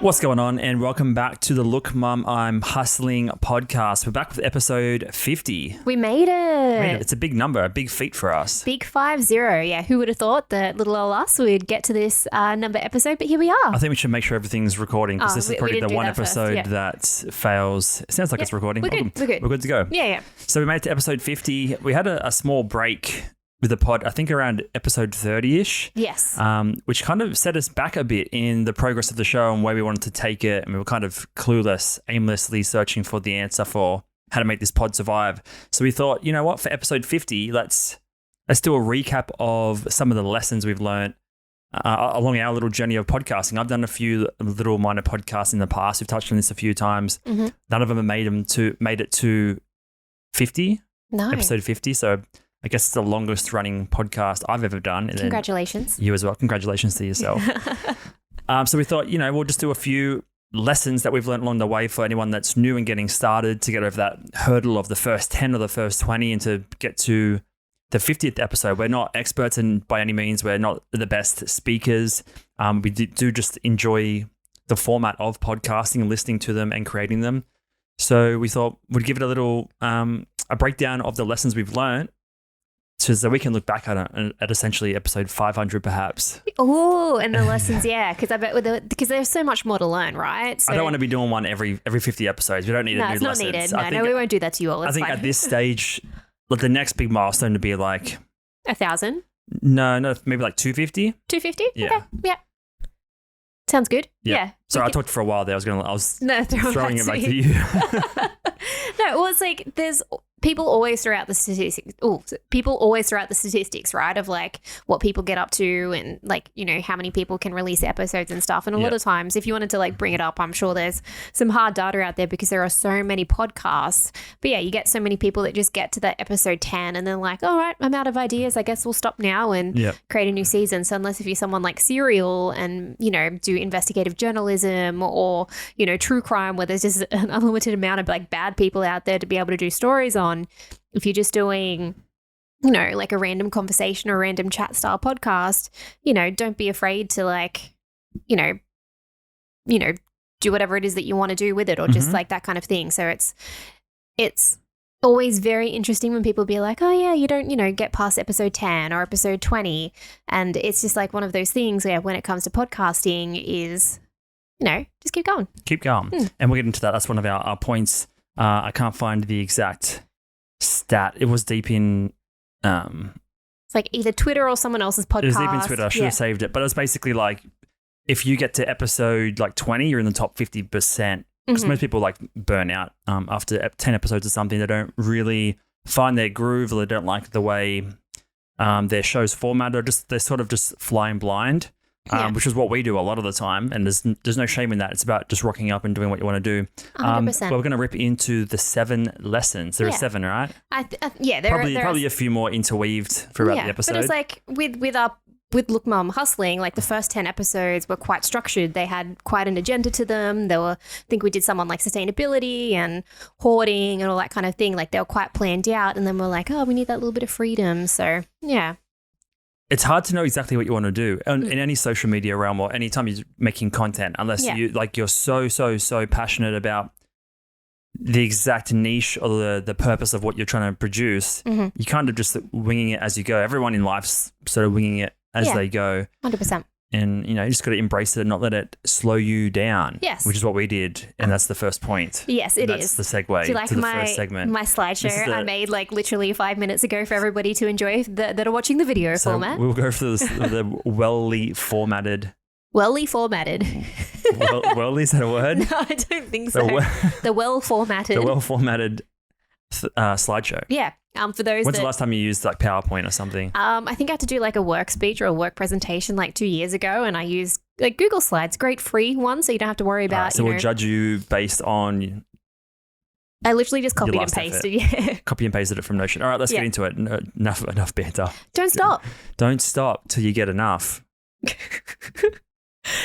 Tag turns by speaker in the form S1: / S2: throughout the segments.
S1: What's going on, and welcome back to the Look Mum, I'm Hustling podcast. We're back with episode 50.
S2: We made it.
S1: It's a big number, a big feat for us.
S2: Big 50. Yeah, who would have thought that little old us would get to this number episode, but here we are.
S1: I think we should make sure everything's recording because this is probably the one episode that fails. It sounds like it's recording.
S2: We're good.
S1: We're good to go.
S2: Yeah.
S1: So we made it to episode 50. We had a small break with the pod, I think around episode 30-ish.
S2: Yes.
S1: Which kind of set us back a bit in the progress of the show and where we wanted to take it. And we were kind of clueless, aimlessly searching for the answer for how to make this pod survive. So we thought, you know what, for episode 50, let's do a recap of some of the lessons we've learned along our little journey of podcasting. I've done a few little minor podcasts in the past. We've touched on this a few times. Mm-hmm. None of them have made it to 50.
S2: No.
S1: Episode 50. So I guess it's the longest running podcast I've ever done. And
S2: congratulations.
S1: You as well. Congratulations to yourself. So we thought, we'll just do a few lessons that we've learned along the way for anyone that's new and getting started to get over that hurdle of the first 10 or the first 20 and to get to the 50th episode. We're not experts and by any means, we're not the best speakers. We do just enjoy the format of podcasting and listening to them and creating them. So we thought we'd give it a little a breakdown of the lessons we've learned, so we can look back at essentially episode 500 perhaps.
S2: Oh, and the lessons, yeah, because I bet because there's so much more to learn, right? So,
S1: I don't want to be doing one every 50 episodes. We don't need to do lessons.
S2: No, it's not needed. No, we won't do that to you all.
S1: I think at this stage, the next big milestone to be like
S2: 1,000.
S1: No, maybe like 250.
S2: 250.
S1: Yeah.
S2: Okay. Yeah. Sounds good. Yeah.
S1: Sorry, I talked for a while there. I was throwing it back to you.
S2: No, well, it's like there's people always throughout the statistics. People always throughout the statistics, right? Of like what people get up to and like, how many people can release episodes and stuff. And a lot of times, if you wanted to like bring it up, I'm sure there's some hard data out there because there are so many podcasts. But yeah, you get so many people that just get to that episode 10 and then like, all right, I'm out of ideas. I guess we'll stop now and create a new season. So unless if you're someone like Serial and, do investigative journalism or, true crime where there's just an unlimited amount of like bad people out there to be able to do stories on. If you're just doing, like a random conversation or a random chat style podcast, don't be afraid to like, do whatever it is that you want to do with it or just like that kind of thing. So it's always very interesting when people be like, oh yeah, you don't, get past episode 10 or episode 20. And it's just like one of those things where when it comes to podcasting is, just keep going.
S1: Keep going. And we'll get into that. That's one of our points. I can't find the exact stat. It was deep in
S2: it's like either Twitter or someone else's podcast.
S1: It was deep in Twitter. I should have saved it. But it was basically like if you get to episode like 20, you're in the top 50%. Because most people like burn out after 10 episodes or something. They don't really find their groove or they don't like the way their show's formatted or they're sort of just flying blind. Which is what we do a lot of the time, and there's no shame in that. It's about just rocking up and doing what you want to do.
S2: 100%.
S1: But we're going to rip into the 7 lessons. There are 7, right?
S2: There
S1: probably a few more interweaved throughout the episode.
S2: But it's like with Look Mum Hustling, like the first 10 episodes were quite structured. They had quite an agenda to them. I think we did some on like sustainability and hoarding and all that kind of thing. Like they were quite planned out, and then we're like, oh, we need that little bit of freedom. So yeah.
S1: It's hard to know exactly what you want to do in any social media realm or anytime you're making content, unless you're so passionate about the exact niche or the purpose of what you're trying to produce. You kind of just winging it as you go. Everyone in life's sort of winging it as they go.
S2: 100%.
S1: And, you just got to embrace it and not let it slow you down.
S2: Yes.
S1: Which is what we did. And that's the first point.
S2: Yes, it is.
S1: That's the segue to the first segment.
S2: My slideshow I made like literally 5 minutes ago for everybody to enjoy that are watching the video format.
S1: We'll go for the well-ly formatted.
S2: Well-ly formatted.
S1: Well-ly, is that a word?
S2: No, I don't think so. The well-formatted.
S1: The well-formatted slideshow.
S2: Yeah. For those
S1: When's the last time you used like PowerPoint or something?
S2: I think I had to do like a work speech or a work presentation like 2 years ago, and I used like Google Slides, great free one, so you don't have to worry about.
S1: So we'll judge you based on.
S2: I literally just copied and pasted. Yeah.
S1: Copy and pasted it from Notion. All right, let's get into it. Enough banter.
S2: Don't stop.
S1: Don't stop till you get enough.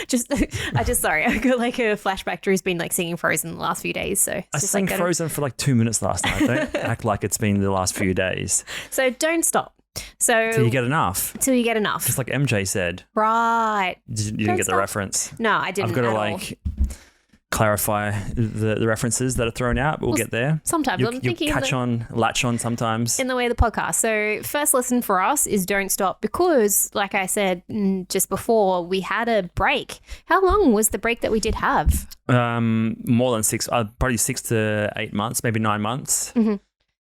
S2: Sorry, I got like a flashback. Drew's been like singing Frozen the last few days, so
S1: I sang Frozen for like 2 minutes last night. Don't act like it's been the last few days.
S2: So don't stop. So
S1: till you get enough.
S2: Till you get enough.
S1: Just like MJ said.
S2: Right.
S1: You didn't get the reference.
S2: No, I didn't.
S1: I've got to like clarify the references that are thrown out, but we'll get there.
S2: Sometimes I'm thinking
S1: latch on sometimes.
S2: In the way of the podcast. So first lesson for us is don't stop because, like I said just before, we had a break. How long was the break that we did have?
S1: More than probably 6 to 8 months, maybe 9 months.
S2: Mm-hmm.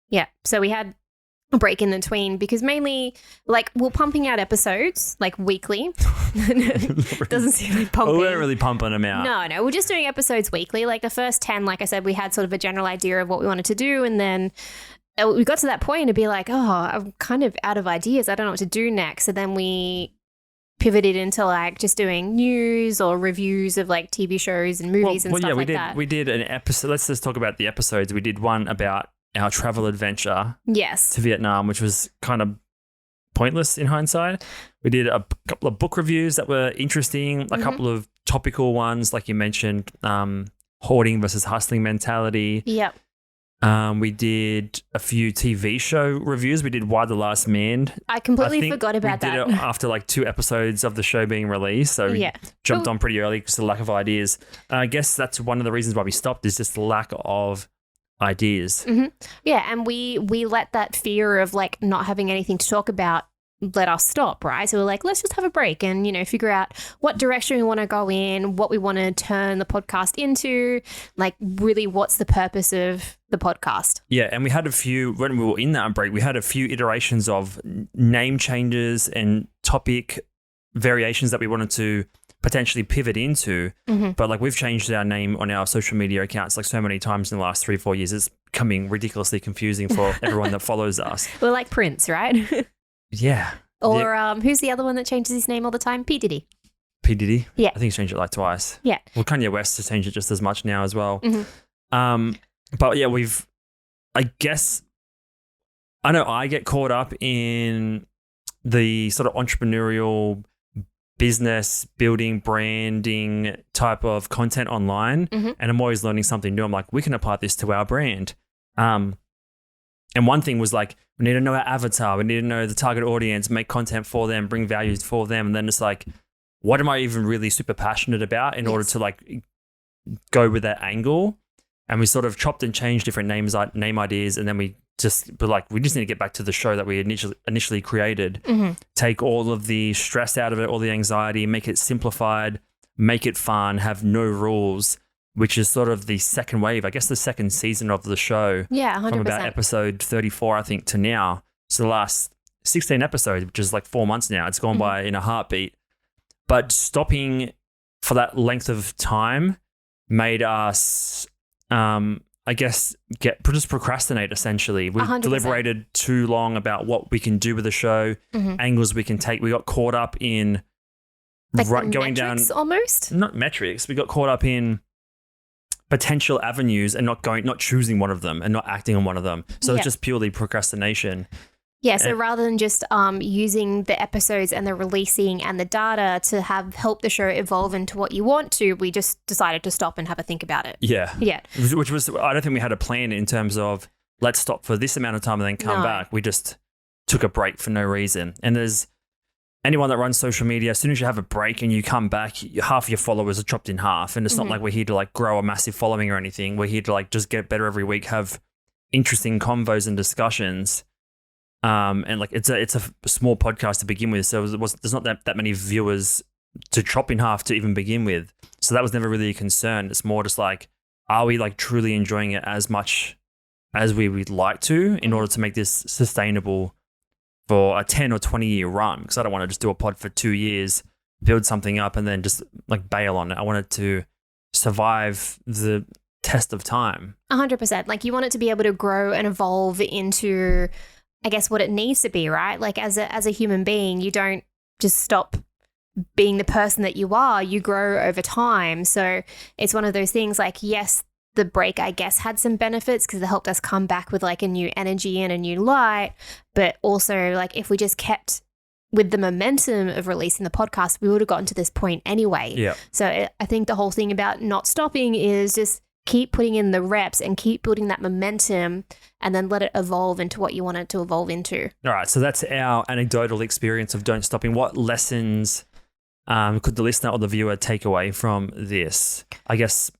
S2: Yeah. So we had a break in between because mainly like we're pumping out episodes like weekly. Doesn't seem like pumping.
S1: We weren't really pumping them out.
S2: No, we're just doing episodes weekly. Like the first 10, like I said, we had sort of a general idea of what we wanted to do, and then we got to that point to be like, oh, I'm kind of out of ideas. I don't know what to do next. So then we pivoted into like just doing news or reviews of like TV shows and movies and stuff like that.
S1: We did an episode. Let's just talk about the episodes. We did one about our travel adventure to Vietnam, which was kind of pointless in hindsight. We did a couple of book reviews that were interesting, a couple of topical ones, like you mentioned, hoarding versus hustling mentality.
S2: Yep.
S1: We did a few TV show reviews. We did Why the Last Man.
S2: I completely forgot about that.
S1: We did it after like 2 episodes of the show being released. So we jumped on pretty early because of the lack of ideas. I guess that's one of the reasons why we stopped is just the lack of ideas.
S2: Mm-hmm. Yeah, and we let that fear of like not having anything to talk about let us stop, right? So we're like, let's just have a break and, figure out what direction we want to go in, what we want to turn the podcast into, like really what's the purpose of the podcast.
S1: Yeah, and we had when we were in that break, we had a few iterations of name changes and topic variations that we wanted to potentially pivot into, but like we've changed our name on our social media accounts like so many times in the last 3-4 years. It's becoming ridiculously confusing for everyone that follows us.
S2: We're like Prince, right?
S1: Yeah.
S2: Or who's the other one that changes his name all the time? P. Diddy.
S1: P. Diddy?
S2: Yeah.
S1: I think he's changed it like twice.
S2: Yeah.
S1: Well, Kanye West has changed it just as much now as well. But yeah, I guess, I know I get caught up in the sort of entrepreneurial business building, branding type of content online. And I'm always learning something new. I'm like, we can apply this to our brand. And one thing was like, we need to know our avatar. We need to know the target audience, make content for them, bring values for them. And then it's like, what am I even really super passionate about in order to like go with that angle? And we sort of chopped and changed different name ideas. And then we just need to get back to the show that we initially created. Take all of the stress out of it, all the anxiety, make it simplified, make it fun, have no rules, which is sort of the second wave, I guess the second season of the show.
S2: Yeah, 100%.
S1: From about episode 34, I think, to now. So the last 16 episodes, which is like 4 months now. It's gone by in a heartbeat. But stopping for that length of time made us, I guess, just procrastinate, essentially. We
S2: 100%.
S1: deliberated too long about what we can do with the show, angles we can take. We got caught up in
S2: like going down almost?
S1: Not metrics. We got caught up in potential avenues and not choosing one of them and not acting on one of them. So it's just purely procrastination.
S2: Yeah, so rather than just using the episodes and the releasing and the data to help the show evolve into what you want to, we just decided to stop and have a think about it.
S1: Yeah. Which was, I don't think we had a plan in terms of let's stop for this amount of time and then come back. We just took a break for no reason. And there's anyone that runs social media, as soon as you have a break and you come back, half your followers are chopped in half. And it's not like we're here to like grow a massive following or anything. We're here to like just get better every week, have interesting convos and discussions. And like it's a small podcast to begin with, so there's not that many viewers to chop in half to even begin with. So that was never really a concern. It's more just like, are we like truly enjoying it as much as we would like to in order to make this sustainable for a 10 or 20 year run? Because I don't want to just do a pod for 2 years, build something up and then just like bail on it. I want it to survive the test of time.
S2: 100%. Like you want it to be able to grow and evolve into, I guess, what it needs to be, right? Like as a human being, you don't just stop being the person that you are. You grow over time. So it's one of those things like, yes, the break, I guess, had some benefits because it helped us come back with like a new energy and a new light. But also like if we just kept with the momentum of releasing the podcast, we would have gotten to this point anyway.
S1: Yeah.
S2: So I think the whole thing about not stopping is just keep putting in the reps and keep building that momentum and then let it evolve into what you want it to evolve into.
S1: All right. So that's our anecdotal experience of don't stopping. What lessons could the listener or the viewer take away from this? I guess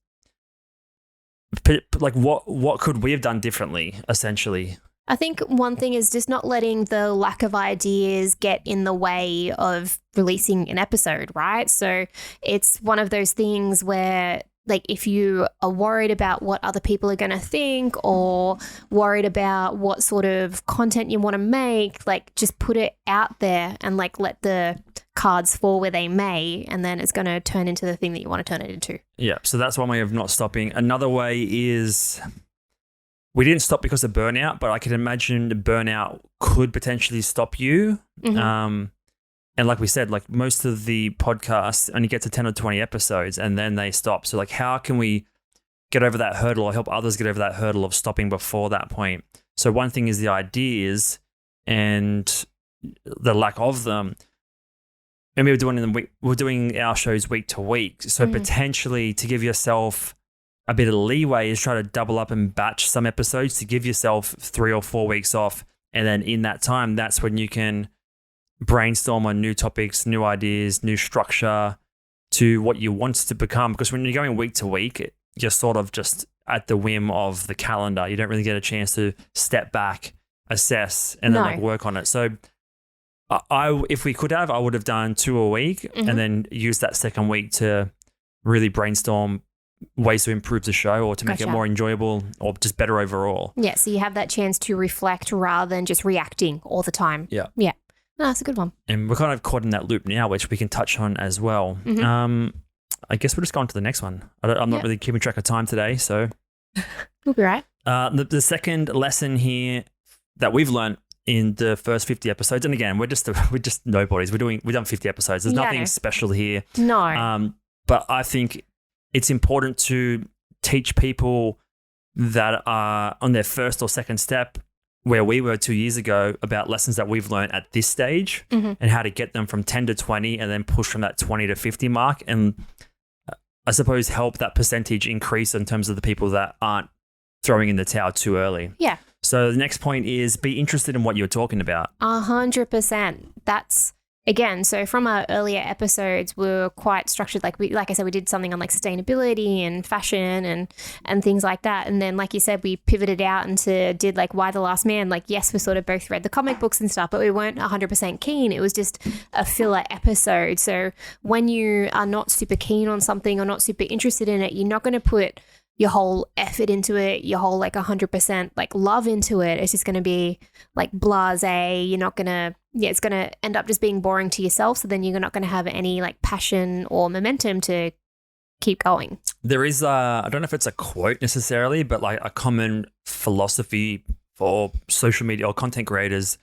S1: like what could we have done differently, essentially?
S2: I think one thing is just not letting the lack of ideas get in the way of releasing an episode, right? So it's one of those things where, like, if you are worried about what other people are going to think or worried about what sort of content you want to make, like, just put it out there and, like, let the cards fall where they may, and then it's going to turn into the thing that you want to turn it into.
S1: Yeah, so that's one way of not stopping. Another way is we didn't stop because of burnout, but I can imagine the burnout could potentially stop you.
S2: Mm-hmm.
S1: And like we said, like most of the podcasts only get to 10 or 20 episodes and then they stop. So like how can we get over that hurdle or help others get over that hurdle of stopping before that point? So one thing is the ideas and the lack of them. And we're doing our shows week to week. So potentially to give yourself a bit of leeway is try to double up and batch some episodes to give yourself 3 or 4 weeks off. And then in that time, that's when you can brainstorm on new topics, new ideas, new structure to what you want to become. Because when you're going week to week, you're sort of just at the whim of the calendar. You don't really get a chance to step back, assess, and then like work on it. So if we could have, I would have done 2 a week and then use that second week to really brainstorm ways to improve the show or to make it more enjoyable or just better overall.
S2: Yeah, so you have that chance to reflect rather than just reacting all the time.
S1: Yeah.
S2: No, that's a good one.
S1: And we're kind of caught in that loop now, which we can touch on as well. I guess we'll just go on to the next one. I'm not really keeping track of time today, so
S2: we'll be right.
S1: The second lesson here that we've learned in the first 50 episodes, and again, we're just nobodies. We've done 50 episodes. There's nothing special here.
S2: No.
S1: But I think it's important to teach people that are on their first or second step where we were 2 years ago about lessons that we've learned at this stage and how to get them from 10 to 20 and then push from that 20 to 50 mark. And I suppose help that percentage increase in terms of the people that aren't throwing in the towel too early.
S2: Yeah.
S1: So the next point is be interested in what you're talking about.
S2: 100%. That's, again, so from our earlier episodes, we were quite structured. Like I said, we did something on like sustainability and fashion and things like that. And then, like you said, we pivoted out into did like Why the Last Man. Like, yes, we sort of both read the comic books and stuff, but we weren't 100% keen. It was just a filler episode. So when you are not super keen on something or not super interested in it, you're not going to put your whole effort into it, your whole like 100% like love into it. It's just going to be like blasé. You're not going to, it's going to end up just being boring to yourself. So then you're not going to have any like passion or momentum to keep going. There
S1: is, I don't know if it's a quote necessarily, but like a common philosophy for social media or content creators.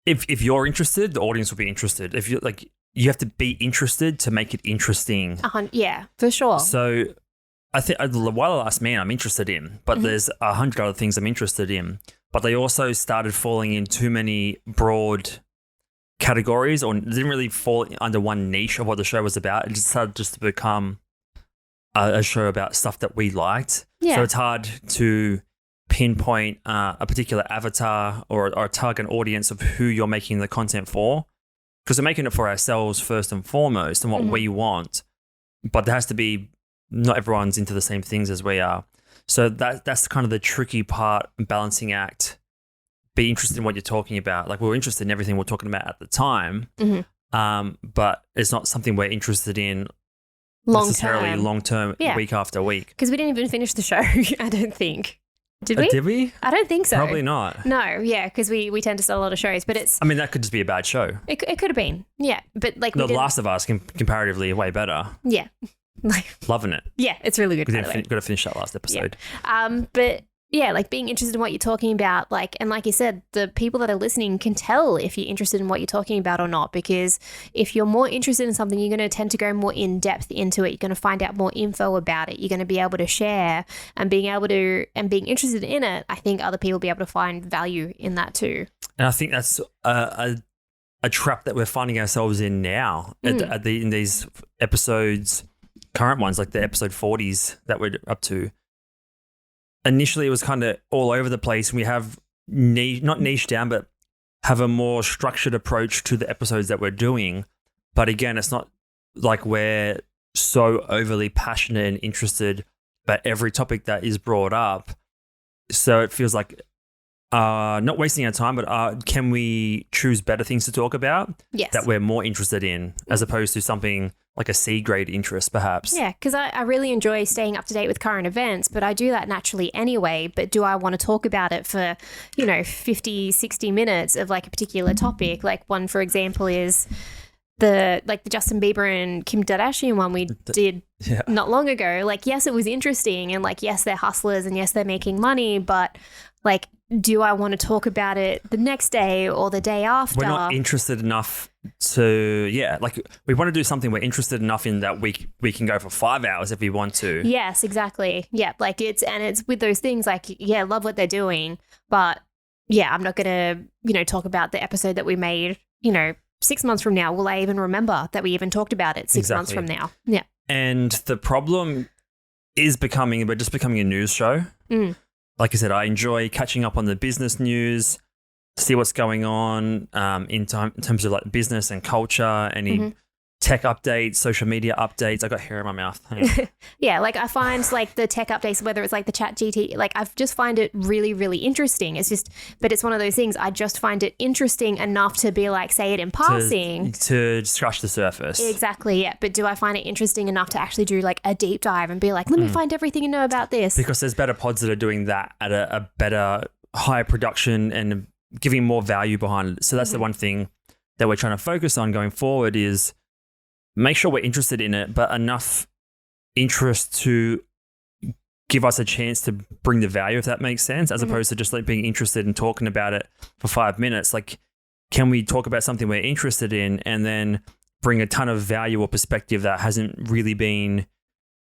S1: If you're interested, the audience will be interested. If you like, you have to be interested to make it interesting.
S2: Yeah, for sure.
S1: So I think Why the Last Man I'm interested in, but there's 100 other things I'm interested in. But they also started falling in too many broad categories or didn't really fall under one niche of what the show was about. It just started to become a show about stuff that we liked. Yeah. So it's hard to pinpoint a particular avatar or a target audience of who you're making the content for. Because we're making it for ourselves first and foremost and what we want. But there has to be, not everyone's into the same things as we are. So that's kind of the tricky part, balancing act. Be interested in what you're talking about. Like, we're interested in everything we're talking about at the time, but it's not something we're interested in necessarily long-term, week after week.
S2: Because we didn't even finish the show, I don't think. Did we?
S1: Did we?
S2: I don't think so.
S1: Probably not.
S2: No, yeah, because we tend to sell a lot of shows, but it's...
S1: I mean, that could just be a bad show.
S2: It could have been, yeah. But like...
S1: The Last of Us, comparatively, way better.
S2: Yeah.
S1: Loving it.
S2: Yeah, it's really good.
S1: Got to finish that last episode.
S2: Yeah. But yeah, like being interested in what you're talking about, like, and like you said, the people that are listening can tell if you're interested in what you're talking about or not, because if you're more interested in something, you're going to tend to go more in depth into it. You're going to find out more info about it. You're going to be able to share and being interested in it. I think other people will be able to find value in that too.
S1: And I think that's a trap that we're finding ourselves in now in these episodes. Current ones, like the episode 40s that we're up to. Initially, it was kind of all over the place. We have not niche down, but have a more structured approach to the episodes that we're doing. But again, it's not like we're so overly passionate and interested about every topic that is brought up. So it feels like not wasting our time, but can we choose better things to talk about
S2: Yes.
S1: that we're more interested in, as opposed to something like a C grade interest, perhaps?
S2: Yeah, because I really enjoy staying up to date with current events, but I do that naturally anyway. But do I want to talk about it for, 50, 60 minutes of like a particular topic? Like one, for example, is the Justin Bieber and Kim Kardashian one we did not long ago. Like, yes, it was interesting, and like, yes, they're hustlers, and yes, they're making money, but like, do I want to talk about it the next day or the day after?
S1: We're not interested enough to, we want to do something we're interested enough in that we can go for 5 hours if we want to.
S2: Yes, exactly. Yeah, like it's with those things like, yeah, love what they're doing, but yeah, I'm not going to, talk about the episode that we made, 6 months from now. Will I even remember that we even talked about it 6 months from now? Yeah.
S1: And the problem is we're just becoming a news show. Like I said, I enjoy catching up on the business news, see what's going on in terms of like business and culture, any tech updates, social media updates. I got hair in my mouth.
S2: Yeah, like I find like the tech updates, whether it's like the chat GT, like I just find it really, really interesting. But it's one of those things, I just find it interesting enough to be like, say it in passing.
S1: To scratch the surface.
S2: Exactly, yeah. But do I find it interesting enough to actually do like a deep dive and be like, let me find everything you know about this?
S1: Because there's better pods that are doing that at a better, higher production and giving more value behind it. So that's the one thing that we're trying to focus on going forward is make sure we're interested in it, but enough interest to give us a chance to bring the value, if that makes sense, as opposed to just like being interested in talking about it for 5 minutes. Like, can we talk about something we're interested in and then bring a ton of value or perspective that hasn't really been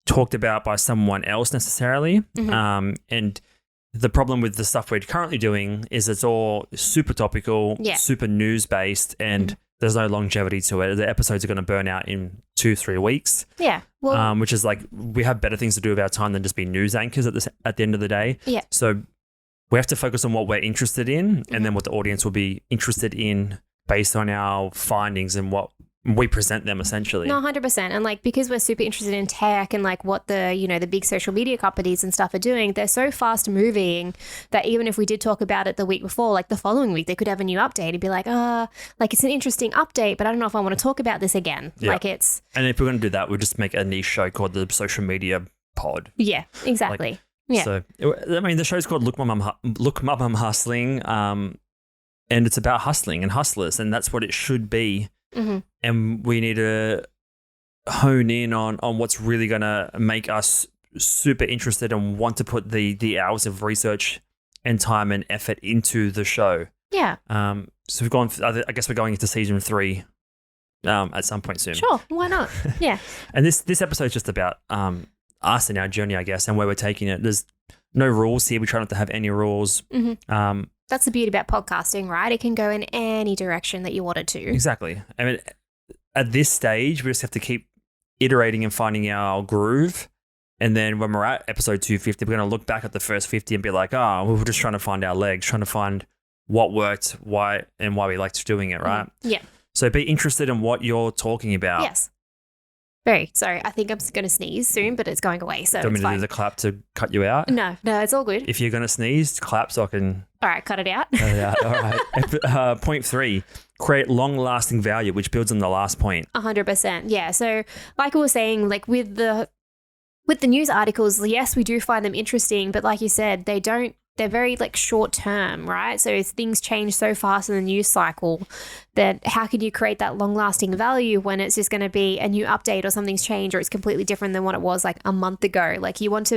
S1: talked about by someone else necessarily? And the problem with the stuff we're currently doing is it's all super topical, super news based, and there's no longevity to it. The episodes are going to burn out in 2-3 weeks.
S2: Yeah. Well,
S1: which is like, we have better things to do with our time than just be news anchors at the end of the day.
S2: Yeah.
S1: So we have to focus on what we're interested in and then what the audience will be interested in based on our findings and what we present them essentially.
S2: No, 100%. And like, because we're super interested in tech and like what the, the big social media companies and stuff are doing, they're so fast moving that even if we did talk about it the week before, like the following week, they could have a new update and be like, like it's an interesting update, but I don't know if I want to talk about this again.
S1: Yeah.
S2: Like it's.
S1: And if we're going to do that, we'll just make a niche show called the Social Media Pod.
S2: Yeah, exactly. Yeah.
S1: So, I mean, the show's called Look Mum I'm Hustling. And it's about hustling and hustlers, and that's what it should be. And we need to hone in on what's really going to make us super interested and want to put the hours of research and time and effort into the show.
S2: Yeah.
S1: So I guess we're going into season 3 at some point soon.
S2: Sure. Why not? Yeah.
S1: And this episode's just about us and our journey, I guess, and where we're taking it. There's no rules here. We try not to have any rules.
S2: That's the beauty about podcasting, right? It can go in any direction that you want it to.
S1: Exactly. I mean, at this stage, we just have to keep iterating and finding our groove. And then when we're at episode 250, we're going to look back at the first 50 and be like, we were just trying to find our legs, trying to find what worked, why we liked doing it, right?
S2: Yeah.
S1: So be interested in what you're talking about.
S2: Yes. Very. Sorry, I think I'm going to sneeze soon, but it's going away, so
S1: Do you want
S2: it's
S1: me to
S2: fine.
S1: do the clap to cut you out?
S2: No, it's all good.
S1: If you're going to sneeze, clap so I can...
S2: All right, cut it out.
S1: Cut it out. All right. Point 3, create long-lasting value, which builds on the last point.
S2: 100%. Yeah. So like I was saying, like with the news articles, yes, we do find them interesting, but like you said, they're very like short term, right? So things change so fast in the news cycle that how can you create that long lasting value when it's just going to be a new update or something's changed or it's completely different than what it was like a month ago? Like you want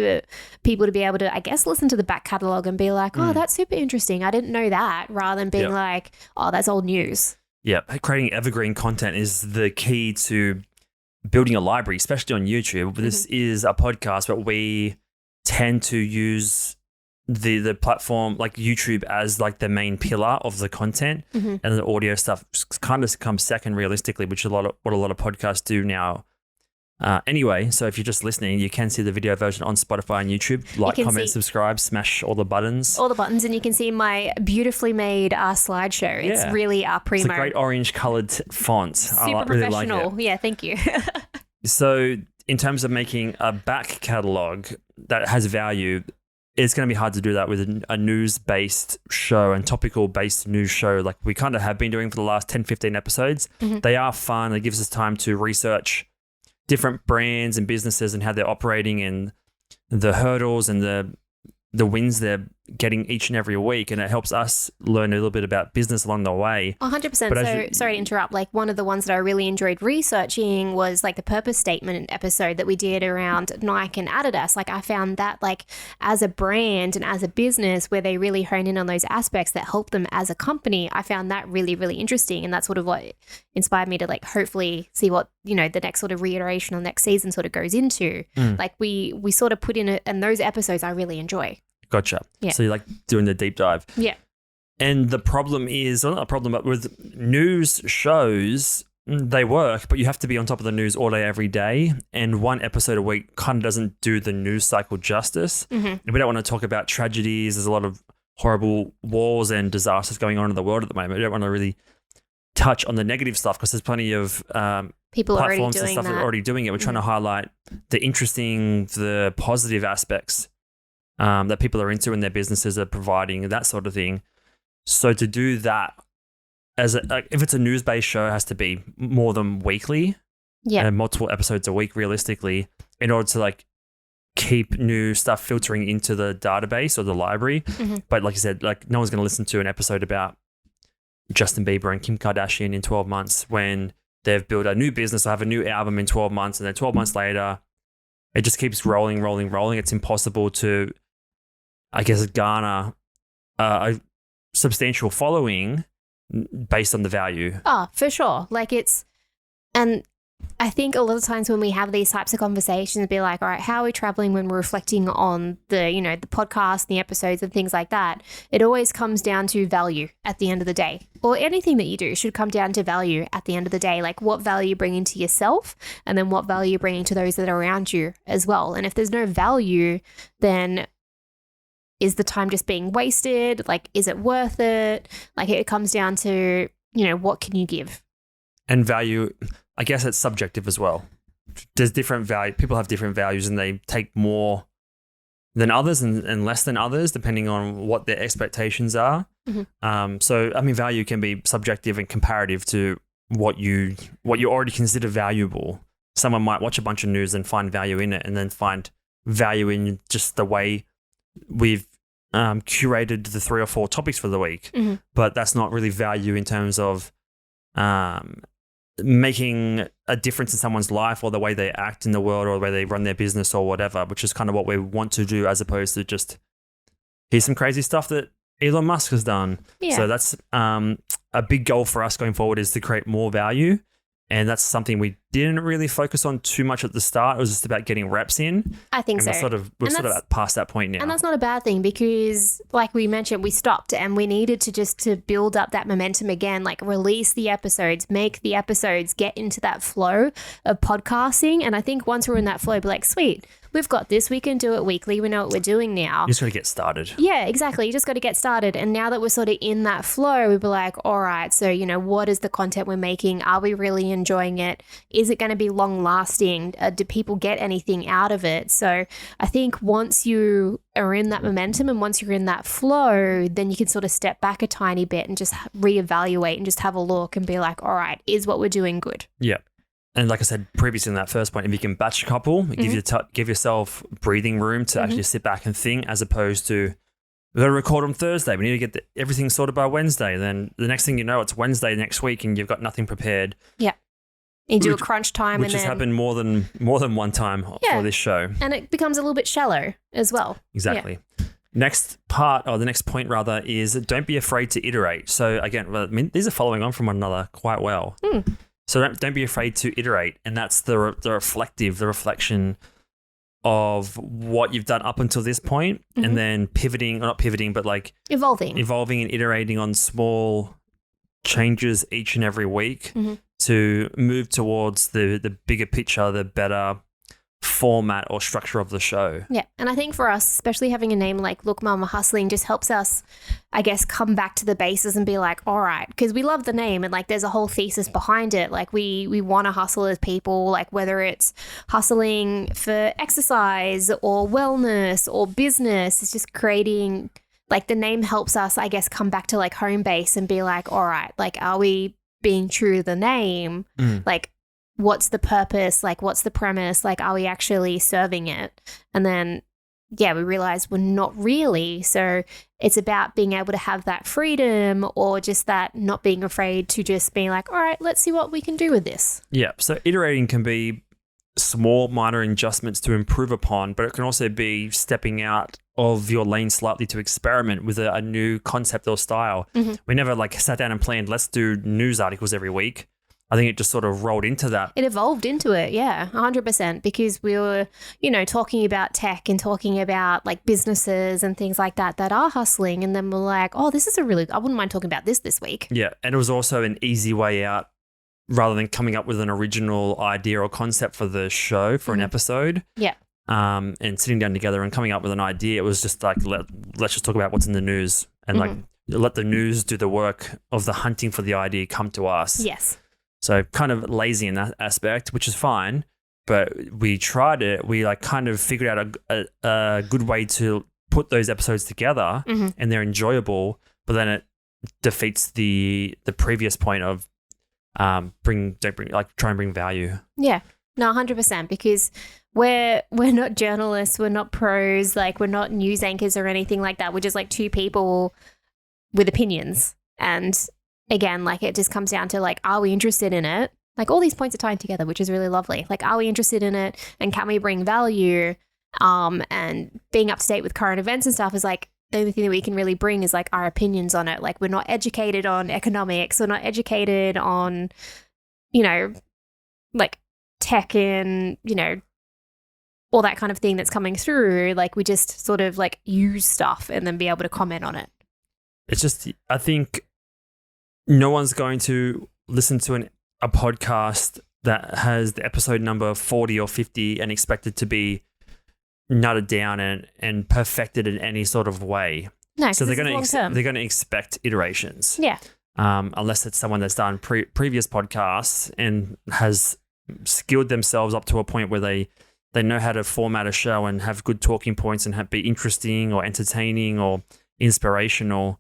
S2: people to be able to, I guess, listen to the back catalog and be like, oh, that's super interesting. I didn't know that, rather than being like, oh, that's old news. Yeah.
S1: Creating evergreen content is the key to building a library, especially on YouTube. This is a podcast, but we tend to use the platform like YouTube as like the main pillar of the content, and the audio stuff kind of comes second realistically, which is what a lot of podcasts do now. Anyway, so if you're just listening, you can see the video version on Spotify and YouTube. Like, comment, subscribe, smash all the buttons.
S2: And you can see my beautifully made slideshow. It's really primo.
S1: It's a great orange coloured font.
S2: Super
S1: really
S2: professional.
S1: like it.
S2: Yeah, thank you.
S1: So in terms of making a back catalogue, that has value, it's going to be hard to do that with a news-based show and topical-based news show like we kind of have been doing for the last 10, 15 episodes. They are fun. It gives us time to research different brands and businesses and how they're operating and the hurdles and the wins they're getting each and every week, and it helps us learn a little bit about business along the way.
S2: 100%. So sorry to interrupt. Like one of the ones that I really enjoyed researching was like the purpose statement episode that we did around Nike and Adidas. Like I found that like as a brand and as a business where they really hone in on those aspects that help them as a company, I found that really, really interesting. And that's sort of what inspired me to like hopefully see what, you know, the next sort of reiteration or next season sort of goes into. Like we sort of put in it, and those episodes I really enjoy.
S1: Gotcha.
S2: Yeah.
S1: So you like doing the deep dive.
S2: Yeah.
S1: And the problem is, well, not a problem, but with news shows, they work, but you have to be on top of the news all day, every day. And one episode a week kind of doesn't do the news cycle justice. And we don't want to talk about tragedies. There's a lot of horrible wars and disasters going on in the world at the moment. We don't want to really touch on the negative stuff because there's plenty of
S2: people
S1: platforms and stuff that are already doing it. We're trying to highlight the interesting, the positive aspects that people are into and their businesses are providing, that sort of thing. So to do that, if it's a news-based show, it has to be more than weekly, and multiple episodes a week, realistically, in order to like keep new stuff filtering into the database or the library. But like you said, like no one's going to listen to an episode about Justin Bieber and Kim Kardashian in 12 months when they've built a new business or have a new album in 12 months, and then 12 months later, it just keeps rolling. It's impossible to, I guess, garner a substantial following based on the value. Oh,
S2: for sure. Like and I think a lot of times when we have these types of conversations, be like, all right, how are we traveling when we're reflecting on the, you know, the podcast, the episodes and things like that? It always comes down to value at the end of the day, or anything that you do should come down to value at the end of the day. Like what value you're bringing to yourself, and then what value you're bringing to those that are around you as well. And if there's no value, then is the time just being wasted? Like, is it worth it? Like it comes down to, you know, what can you give?
S1: And value, I guess it's subjective as well. There's different value. People have different values and they take more than others and less than others, depending on what their expectations are. So, I mean, value can be subjective and comparative to what you already consider valuable. Someone might watch a bunch of news and find value in it, and then find value in just the way we've curated the 3 or 4 topics for the week. But that's not really value in terms of making a difference in someone's life or the way they act in the world or the way they run their business or whatever, which is kind of what we want to do, as opposed to just, here's some crazy stuff that Elon Musk has done. So that's a big goal for us going forward, is to create more value. And that's something we didn't really focus on too much at the start. It was just about getting reps in.
S2: I think so.
S1: We're sort of past that point now.
S2: And that's not a bad thing, because like we mentioned, we stopped and we needed to build up that momentum again, like release the episodes, make the episodes, get into that flow of podcasting. And I think once we're in that flow, be like, sweet, we've got this. We can do it weekly. We know what we're doing now.
S1: You just got to get started.
S2: Yeah, exactly. You just got to get started. And now that we're sort of in that flow, we'd be like, all right, so, you know, what is the content we're making? Are we really enjoying it? Is it going to be long lasting? Do people get anything out of it? So I think once you are in that momentum and once you're in that flow, then you can sort of step back a tiny bit and just reevaluate and just have a look and be like, all right, is what we're doing good?
S1: Yeah. And like I said previously in that first point, if you can batch a couple, give yourself breathing room to actually sit back and think, as opposed to, we've got to record on Thursday, we need to get everything sorted by Wednesday. Then the next thing you know, it's Wednesday next week and you've got nothing prepared.
S2: Yeah. You do a crunch time.
S1: Which has happened more than one time for this show.
S2: And it becomes a little bit shallow as well.
S1: Exactly. Yeah. Next part, or the next point rather, is don't be afraid to iterate. So again, I mean, these are following on from one another quite well. So don't be afraid to iterate. And that's the reflection of what you've done up until this point, and then not pivoting, but like evolving and iterating on small changes each and every week to move towards the bigger picture, the better format or structure of the show.
S2: Yeah. And I think for us, especially having a name like Look Mama Hustling just helps us, I guess, come back to the bases and be like, all right, because we love the name and like there's a whole thesis behind it. Like we want to hustle as people, like whether it's hustling for exercise or wellness or business, it's just creating, like the name helps us, I guess, come back to like home base and be like, all right, like are we being true to the name? Like, what's the purpose? Like, what's the premise? Like, are we actually serving it? And then, yeah, we realize we're not really. So it's about being able to have that freedom or just that not being afraid to just be like, all right, let's see what we can do with this.
S1: Yeah. So iterating can be small, minor adjustments to improve upon, but it can also be stepping out of your lane slightly to experiment with a new concept or style. We never like sat down and planned, let's do news articles every week. I think it just sort of rolled into that.
S2: It evolved into it, yeah, 100%, because we were, you know, talking about tech and talking about like businesses and things like that are hustling. And then we're like, oh, this is I wouldn't mind talking about this week.
S1: Yeah. And it was also an easy way out rather than coming up with an original idea or concept for the show for an episode.
S2: Yeah.
S1: And sitting down together and coming up with an idea. It was just like, let's just talk about what's in the news and like let the news do the work of the hunting for the idea come to us.
S2: Yes.
S1: So kind of lazy in that aspect, which is fine, but we tried it. We like kind of figured out a good way to put those episodes together and they're enjoyable, but then it defeats the previous point of try and bring value.
S2: Yeah. No, 100%, because we're not journalists, we're not pros, like we're not news anchors or anything like that. We're just like two people with opinions. And again, like it just comes down to like, are we interested in it? Like all these points are tied together, which is really lovely. Like, are we interested in it and can we bring value? And being up to date with current events and stuff is like the only thing that we can really bring is like our opinions on it. Like we're not educated on economics, we're not educated on, you know, like tech and, you know, all that kind of thing that's coming through. Like we just sort of like use stuff and then be able to comment on it.
S1: It's just, I think no one's going to listen to a podcast that has the episode number 40 or 50 and expect it to be nutted down and perfected in any sort of way.
S2: No,
S1: so they're going to expect iterations.
S2: Yeah.
S1: Unless it's someone that's done previous podcasts and has skilled themselves up to a point where they know how to format a show and have good talking points and be interesting or entertaining or inspirational.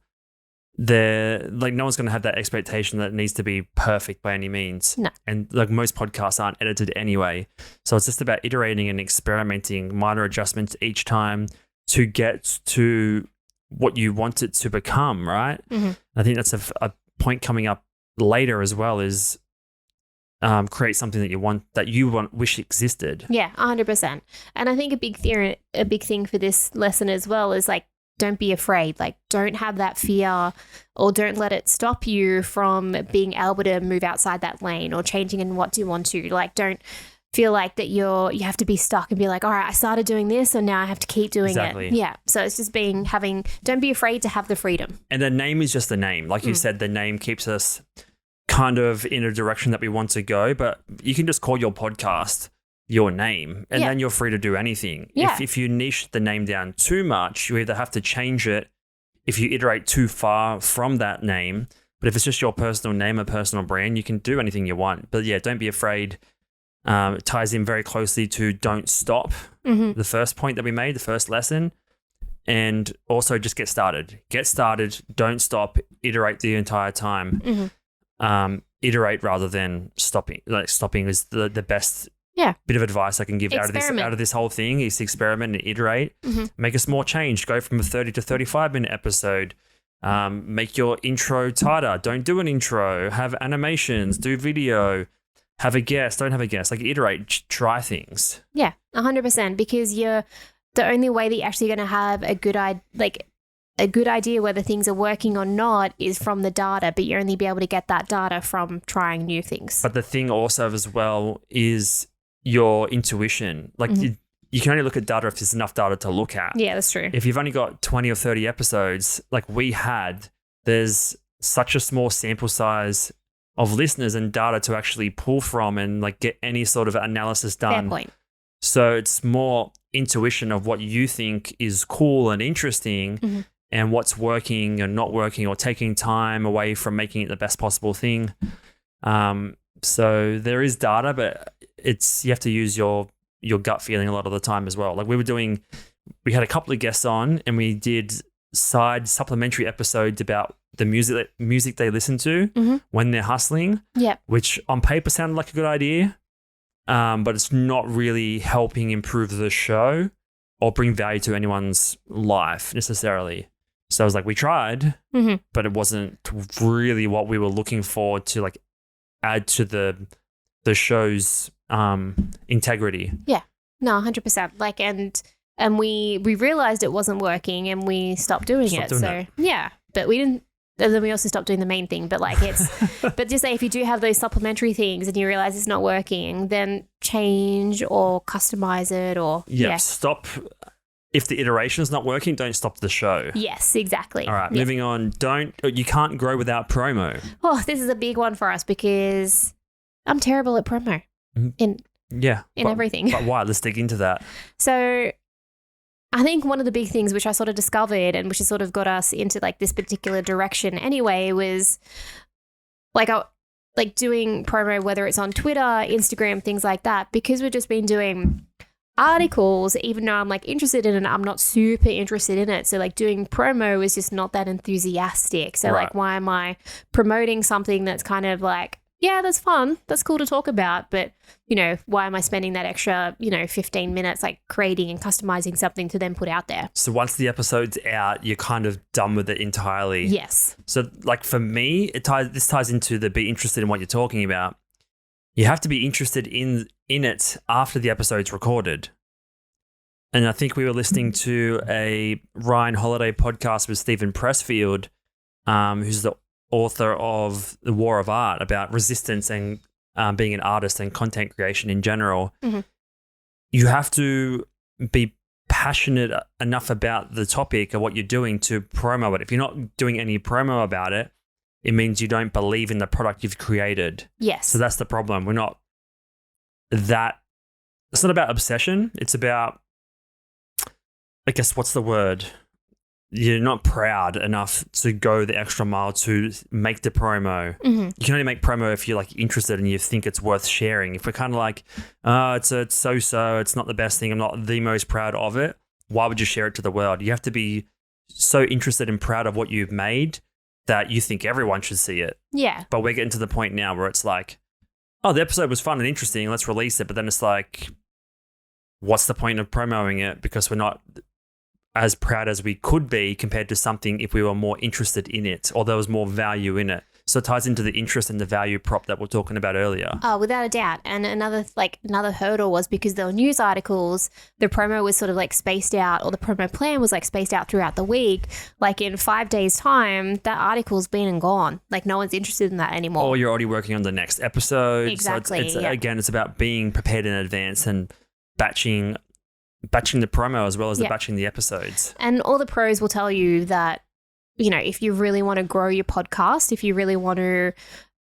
S1: They're like, no one's going to have that expectation that it needs to be perfect by any means.
S2: No.
S1: And like most podcasts aren't edited anyway. So it's just about iterating and experimenting, minor adjustments each time to get to what you want it to become, right? I think that's a point coming up later as well is create something that you want, wish existed.
S2: Yeah, 100%. And I think a big thing for this lesson as well is like, don't be afraid. Like, don't have that fear or don't let it stop you from being able to move outside that lane or changing in what you want to. Like, don't feel like that you have to be stuck and be like, all right, I started doing this and now I have to keep doing it. Yeah. So it's just don't be afraid to have the freedom.
S1: And the name is just the name. Like you said, the name keeps us kind of in a direction that we want to go, but you can just call your podcast your name and then you're free to do anything.
S2: Yeah.
S1: If you niche the name down too much, you either have to change it if you iterate too far from that name, but if it's just your personal name, a personal brand, you can do anything you want. But yeah, don't be afraid. It ties in very closely to don't stop, the first point that we made, the first lesson, and also just get started. Get started, don't stop, iterate the entire time. Iterate rather than stopping. Like stopping is the best bit of advice I can give out of this whole thing is experiment and iterate. Make a small change. Go from a 30 to 35 minute episode. Make your intro tighter. Don't do an intro. Have animations. Do video. Have a guest. Don't have a guest. Like iterate. Try things.
S2: Yeah, 100%. Because you're the only way that you're actually going to have a good idea whether things are working or not is from the data, but you only be able to get that data from trying new things.
S1: But the thing also as well is your intuition. Like you can only look at data if there's enough data to look at.
S2: Yeah, that's true.
S1: If you've only got 20 or 30 episodes like there's such a small sample size of listeners and data to actually pull from and like get any sort of analysis done.
S2: Fair point.
S1: So it's more intuition of what you think is cool and interesting and what's working and not working, or taking time away from making it the best possible thing. So there is data, but you have to use your gut feeling a lot of the time as well. Like we had a couple of guests on and we did side supplementary episodes about the music they listen to when they're hustling, which on paper sounded like a good idea, but it's not really helping improve the show or bring value to anyone's life necessarily. So I was like, we tried, but it wasn't really what we were looking for to like add to the show's integrity.
S2: Yeah, no, 100%. Like, and we realized it wasn't working, and we stopped doing it. Yeah, but we didn't. And then we also stopped doing the main thing. But like but just say if you do have those supplementary things and you realize it's not working, then change or customize it, or
S1: stop. If the iteration is not working, don't stop the show.
S2: Yes, exactly.
S1: All right, moving on. You can't grow without promo.
S2: Oh, this is a big one for us because I'm terrible at promo in everything.
S1: But why? Let's dig into that.
S2: So I think one of the big things which I sort of discovered and which has sort of got us into like this particular direction anyway was like doing promo, whether it's on Twitter, Instagram, things like that, because we've just been doing articles, even though I'm like interested in it, I'm not super interested in it. So like doing promo is just not that enthusiastic. So like, why am I promoting something that's kind of like, yeah, that's fun, that's cool to talk about, but you know, why am I spending that extra 15 minutes like creating and customizing something to then put out there?
S1: So once the episode's out, you're kind of done with it entirely.
S2: Yes.
S1: So like for me, this ties into the be interested in what you're talking about. You have to be interested in it after the episode's recorded. And I think we were listening to a Ryan Holiday podcast with Stephen Pressfield, who's the author of The War of Art, about resistance and being an artist and content creation in general. You have to be passionate enough about the topic of what you're doing to promo it. If you're not doing any promo about it, it means you don't believe in the product you've created.
S2: Yes.
S1: So that's the problem. It's not about obsession. It's about, I guess, what's the word? You're not proud enough to go the extra mile to make the promo. You can only make promo if you're like interested and you think it's worth sharing. If we're kind of like, it's so-so, it's not the best thing, I'm not the most proud of it, why would you share it to the world? You have to be so interested and proud of what you've made that you think everyone should see it.
S2: Yeah.
S1: But we're getting to the point now where it's like, oh, the episode was fun and interesting, let's release it. But then it's like, what's the point of promoting it? Because we're not as proud as we could be compared to something if we were more interested in it or there was more value in it. So it ties into the interest and the value prop that we're talking about earlier.
S2: Oh, without a doubt. And another hurdle was because there were news articles, the promo was sort of like spaced out, or the promo plan was like spaced out throughout the week. Like in 5 days' time, that article's been and gone. Like no one's interested in that anymore.
S1: Or you're already working on the next episode.
S2: Exactly.
S1: So again, it's about being prepared in advance and batching the promo as well as batching the episodes.
S2: And all the pros will tell you that, if you really want to grow your podcast, if you really want to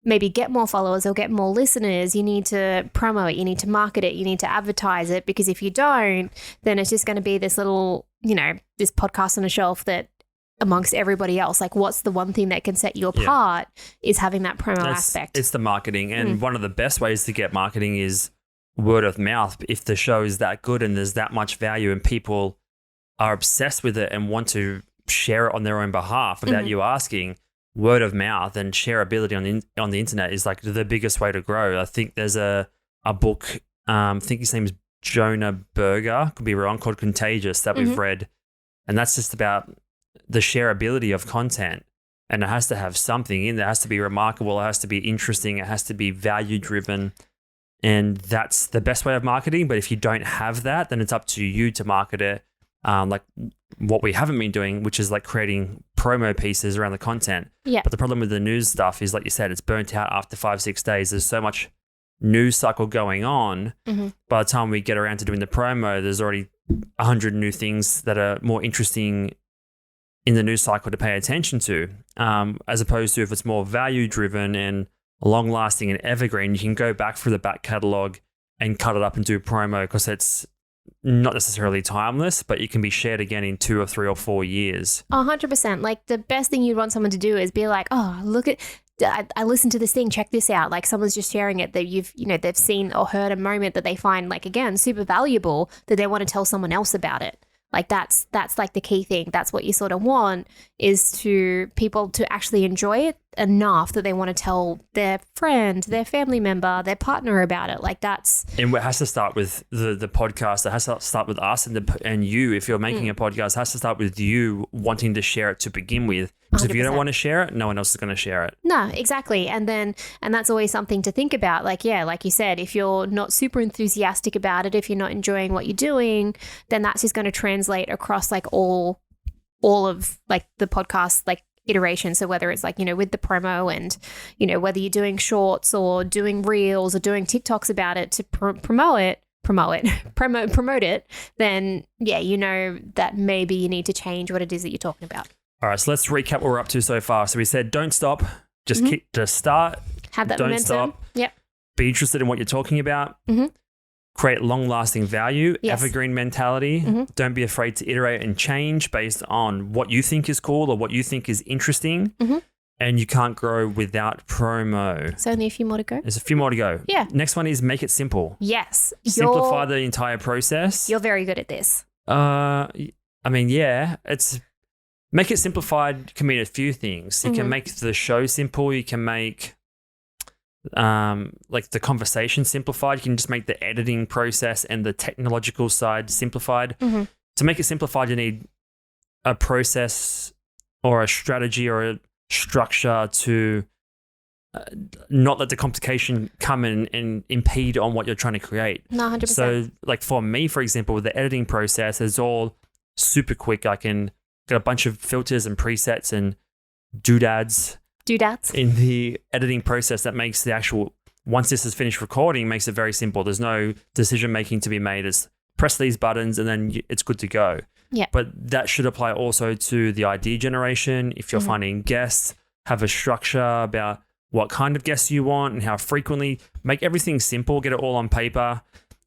S2: maybe get more followers or get more listeners, you need to promo it, you need to market it, you need to advertise it, because if you don't, then it's just going to be this little, this podcast on a shelf that amongst everybody else, like what's the one thing that can set you apart is having that promo aspect.
S1: It's the marketing. And one of the best ways to get marketing is word of mouth. If the show is that good and there's that much value and people are obsessed with it and want to share it on their own behalf without you asking, word of mouth and shareability on the internet is like the biggest way to grow. I think there's a book, I think his name is Jonah Berger, could be wrong, called Contagious, that we've read. And that's just about the shareability of content. And it has to have something in there. It has to be remarkable. It has to be interesting. It has to be value driven. And that's the best way of marketing. But if you don't have that, then it's up to you to market it. Like what we haven't been doing, which is like creating promo pieces around the content.
S2: Yeah.
S1: But the problem with the news stuff is, like you said, it's burnt out after 5-6 days. There's so much news cycle going on. By the time we get around to doing the promo, there's already 100 new things that are more interesting in the news cycle to pay attention to, as opposed to if it's more value driven and long lasting and evergreen, you can go back through the back catalog and cut it up and do promo, because it's not necessarily timeless, but it can be shared again in 2 or 3 or 4 years.
S2: 100%. Like the best thing you'd want someone to do is be like, oh, look at, I listened to this thing, check this out. Like someone's just sharing it that they've seen or heard a moment that they find like, again, super valuable that they want to tell someone else about it. Like that's like the key thing. That's what you sort of want, is to people to actually enjoy it enough that they want to tell their friend, their family member, their partner about it. Like that's...
S1: And it has to start with the podcast. It has to start with us and you. If you're making a podcast, it has to start with you wanting to share it to begin with. Because if you don't want to share it, no one else is going to share it.
S2: No, exactly. And that's always something to think about. Like, yeah, like you said, if you're not super enthusiastic about it, if you're not enjoying what you're doing, then that's just going to translate across like all of like the podcast, like iteration. So whether it's like, with the promo and, whether you're doing shorts or doing reels or doing TikToks about it to promote it, then yeah, that maybe you need to change what it is that you're talking about.
S1: All right, so let's recap what we're up to so far. So we said don't stop, just start.
S2: Have that
S1: don't
S2: momentum.
S1: Stop.
S2: Yep.
S1: Be interested in what you're talking about.
S2: Mm-hmm.
S1: Create long-lasting value,
S2: Yes.
S1: evergreen mentality.
S2: Mm-hmm.
S1: Don't be afraid to iterate and change based on what you think is cool or what you think is interesting.
S2: Mm-hmm.
S1: And you can't grow without promo.
S2: It's only a few more to go.
S1: There's a few more to go.
S2: Yeah.
S1: Next one is make it simple.
S2: Yes.
S1: Simplify the entire process.
S2: You're very good at this.
S1: It's make it simplified can mean a few things. You can make the show simple. You can make like the conversation simplified. You can just make the editing process and the technological side simplified.
S2: Mm-hmm.
S1: To make it simplified, you need a process or a strategy or a structure to not let the complication come in and impede on what you're trying to create.
S2: No, 100%.
S1: So like for me, for example, with the editing process, it's all super quick. I can get a bunch of filters and presets and doodads in the editing process that makes the actual, once this is finished recording, makes it very simple. There's no decision making to be made. It's press these buttons and then it's good to go.
S2: Yeah.
S1: But that should apply also to the idea generation. If you're finding guests, have a structure about what kind of guests you want and how frequently. Make everything simple, get it all on paper.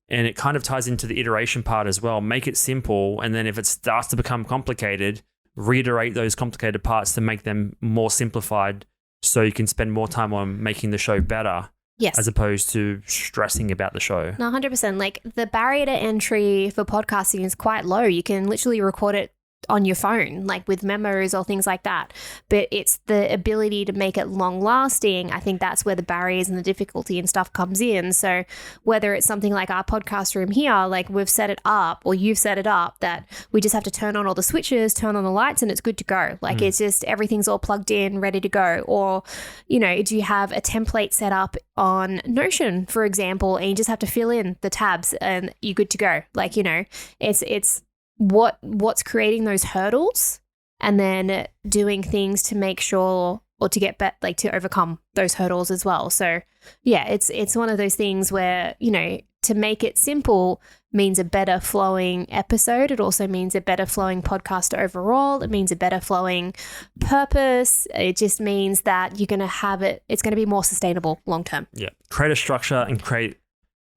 S1: And it kind of ties into the iteration part as well. Make it simple. And then if it starts to become complicated, reiterate those complicated parts to make them more simplified so you can spend more time on making the show better.
S2: Yes.
S1: As opposed to stressing about the show.
S2: No, 100%. Like the barrier to entry for podcasting is quite low. You can literally record it on your phone, like with memos or things like that. But it's the ability to make it long lasting. I think that's where the barriers and the difficulty and stuff comes in. So whether it's something like our podcast room here, like we've set it up or you've set it up that we just have to turn on all the switches, turn on the lights and it's good to go. Like it's just everything's all plugged in, ready to go. Or, do you have a template set up on Notion, for example, and you just have to fill in the tabs and you're good to go. Like, it's what's creating those hurdles and then doing things to make sure or to get to overcome those hurdles as well. So yeah, it's one of those things where, to make it simple means a better flowing episode. It also means a better flowing podcast overall. It means a better flowing purpose. It just means that you're going to have it's going to be more sustainable long term.
S1: Yeah. Create a structure and create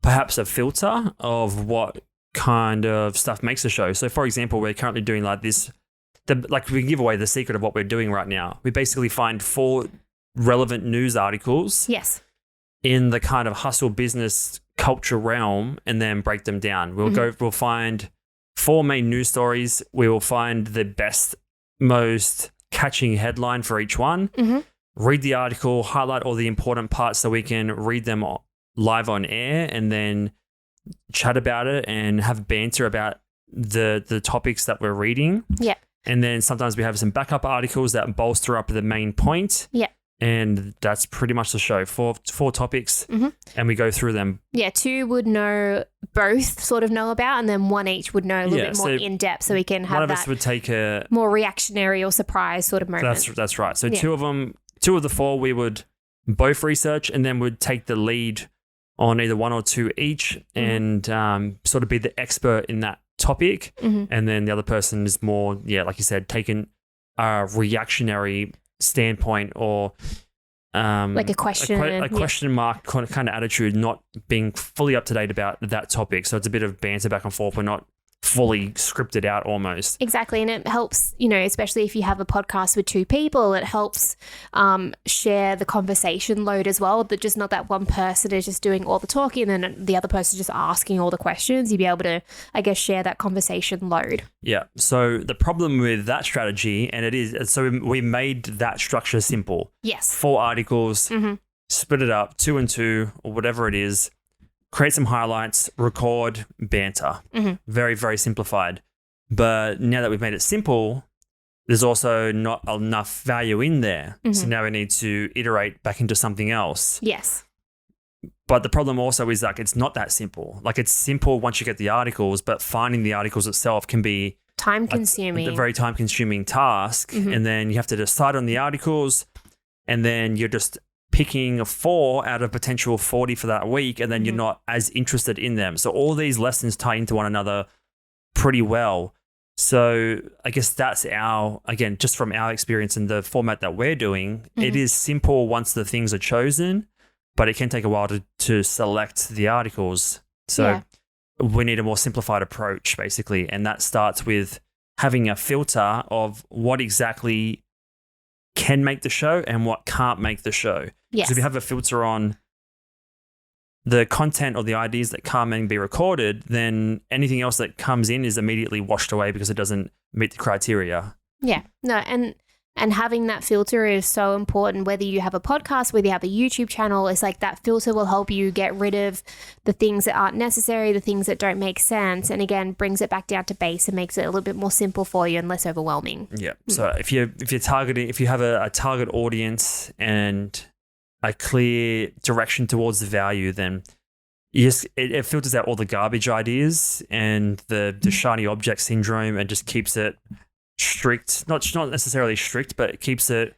S1: perhaps a filter of what kind of stuff makes a show. So for example, we're currently doing like this, we can give away the secret of what we're doing right now. We basically find 4 relevant news articles.
S2: Yes.
S1: In the kind of hustle business culture realm and then break them down. We'll find 4 main news stories. We will find the best, most catching headline for each one. Mm-hmm. Read the article, highlight all the important parts so we can read them live on air and then chat about it and have banter about the topics that we're reading.
S2: Yeah.
S1: And then sometimes we have some backup articles that bolster up the main point.
S2: Yeah.
S1: And that's pretty much the show. 4 topics and we go through them. Yeah,
S2: 2 would both sort of know about and then 1 each would know a little bit more in depth so we can have
S1: one of us would take a
S2: more reactionary or surprise sort of moment.
S1: That's right. So 2 of the 4 we would both research and then would take the lead on either 1 or 2 each and sort of be the expert in that topic. And then the other person is more, like you said, taking a reactionary standpoint or
S2: Like a question.
S1: a question mark kind of attitude, not being fully up to date about that topic. So it's a bit of banter back and forth. We're not fully scripted out almost.
S2: Exactly. And it helps, you know, especially if you have a podcast with two people, it helps share the conversation load as well. That just not that one person is just doing all the talking and then the other person just asking all the questions. You'd be able to, I guess, share that conversation load.
S1: Yeah. So the problem with that strategy, and it is, so we made that structure simple.
S2: Yes.
S1: 4 articles, split it up 2 and 2 or whatever it is. Create some highlights, record, banter. Very, very simplified. But now that we've made it simple, there's also not enough value in there. So now we need to iterate back into something else.
S2: Yes.
S1: But the problem also is like it's not that simple. Like it's simple once you get the articles, but finding the articles itself can be
S2: time consuming.
S1: A very time consuming task. And then you have to decide on the articles and then you're just picking 4 out of potential 40 for that week, and then you're not as interested in them. So all these lessons tie into one another pretty well. So I guess that's again, just from our experience in the format that we're doing, it is simple once the things are chosen, but it can take a while to select the articles. So we need a more simplified approach, basically. And that starts with having a filter of what exactly can make the show and what can't make the show.
S2: Yes.
S1: So if you have a filter on the content or the ideas that come and be recorded, then anything else that comes in is immediately washed away because it doesn't meet the criteria.
S2: Yeah. No, and having that filter is so important, whether you have a podcast, whether you have a YouTube channel. It's like that filter will help you get rid of the things that aren't necessary, the things that don't make sense, and again, brings it back down to base and makes it a little bit more simple for you and less overwhelming.
S1: Yeah. So if you're targeting, if you have a target audience and a clear direction towards the value, then it filters out all the garbage ideas and the shiny object syndrome and just keeps it strict, not necessarily strict, but it keeps it